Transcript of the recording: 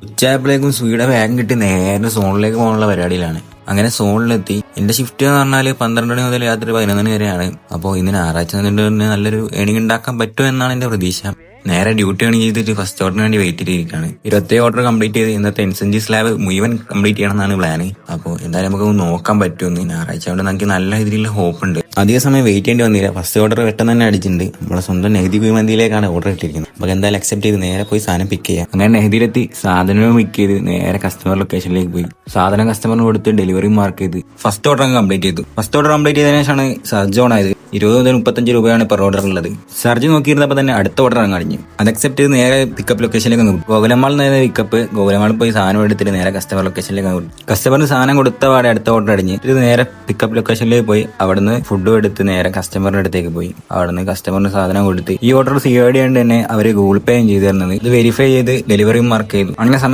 ഉച്ചയായപ്പോഴേക്കും സ്വീയുടെ വേഗം കിട്ടി നേരെ സോണിലേക്ക് പോകാനുള്ള പരിപാടിയിലാണ്. അങ്ങനെ സോണിലെത്തി. എന്റെ ഷിഫ്റ്റ് എന്ന് പറഞ്ഞാൽ 12 മണി മുതൽ രാത്രി 11 മണി വരെയാണ്. അപ്പോൾ ഇന്ന് ഞായറാഴ്ച തന്നെ നല്ലൊരു ഏണിംഗ് ഉണ്ടാക്കാൻ പറ്റുമോ എന്നാണ് എന്റെ പ്രതീക്ഷ. നേരെ ഡ്യൂട്ടി ഏൺ ചെയ്തിട്ട് ഫസ്റ്റ് ഓർഡറിന് വേണ്ടി വെയിറ്റ് ചെയ്തിരിക്കുകയാണ്. 27 ഓർഡർ കംപ്ലീറ്റ് ചെയ്ത് ഇന്നത്തെ എൻസെഞ്ചി സ്ലാബ് മുഴുവൻ കംപ്ലീറ്റ് ചെയ്യണം എന്നാണ് പ്ലാന്. അപ്പോൾ എന്തായാലും നമുക്ക് നോക്കാൻ പറ്റുമെന്ന്. ഞായറാഴ്ച കൊണ്ട് നമുക്ക് നല്ല രീതിയിലുള്ള ഹോപ്പ് ഉണ്ട്. അധിക സമയം വെയിറ്റ് ചെയ്യേണ്ടി വന്നില്ല. ഫസ്റ്റ് ഓർഡർ പെട്ടെന്ന് തന്നെ അടിച്ചിട്ടുണ്ട്. നമ്മളെ സ്വന്തം നെഹദി കുഴിമന്തിയിലേക്കാണ് ഓർഡർ ഇട്ടിരിക്കുന്നത്. നമുക്ക് എന്തായാലും അക്സെപ്റ്റ് ചെയ്ത് നേരെ പോയി സാധനം പിക്ക് ചെയ്യാം. അങ്ങനെ നെഹദിയിലെത്തി സാധനവും പിക്ക് ചെയ്ത് നേരെ കസ്റ്റമർ ലൊക്കേഷനിലേക്ക് പോയി സാധനം കസ്റ്റമറിന് കൊടുത്ത് ഡെലിവറി മാർക്ക് ചെയ്ത് ഫസ്റ്റ് ഓർഡർ കംപ്ലീറ്റ് ചെയ്തു. ഫസ്റ്റ് ഓർഡർ കംപ്ലീറ്റ് ചെയ്തതിനു ശേഷമാണ് സർജ് ഓൺ ആയത്. 20 മുതൽ 35 രൂപയാണ് പെർ ഓർഡർ ഉള്ളത്. സർജ് നോക്കിയിരുന്നപ്പോൾ തന്നെ അടുത്ത ഓർഡർ അങ്ങടിഞ്ഞു. അത് അക്സെപ്റ്റ് ചെയ്ത് നേരെ പിക്കപ്പ് ലൊക്കേഷനിലേക്ക് പോകും. ഗോകുലമാളിൽ നിന്ന് പിക്കപ്പ്. ഗോകുലമാളിൽ പോയി സാധനം എടുത്തിട്ട് നേരെ കസ്റ്റമർ ലൊക്കേഷനിലേക്ക് പോകും. കസ്റ്റമറിന് സാധനം കൊടുത്ത പാടെ അടുത്ത ഓർഡർ അടിഞ്ഞ് ഇത് നേരെ പിക്കപ്പ് ലൊക്കേഷനിലേക്ക് പോയി അവിടുന്ന് ഫുഡും എടുത്ത് നേരെ കസ്റ്റമറിന്റെ അടുത്തേക്ക് പോയി അവിടുന്ന് കസ്റ്റമറിന് സാധനം കൊടുത്ത് ഈ ഓർഡർ COD ആയതുകൊണ്ട് തന്നെ അവര് ഗൂഗിൾ പേ ചെയ്ത് തരുന്നത്. ഇത് വെരിഫൈ ചെയ്ത് ഡെലിവറി മാർക്ക് ചെയ്തു. അങ്ങനെ സമയം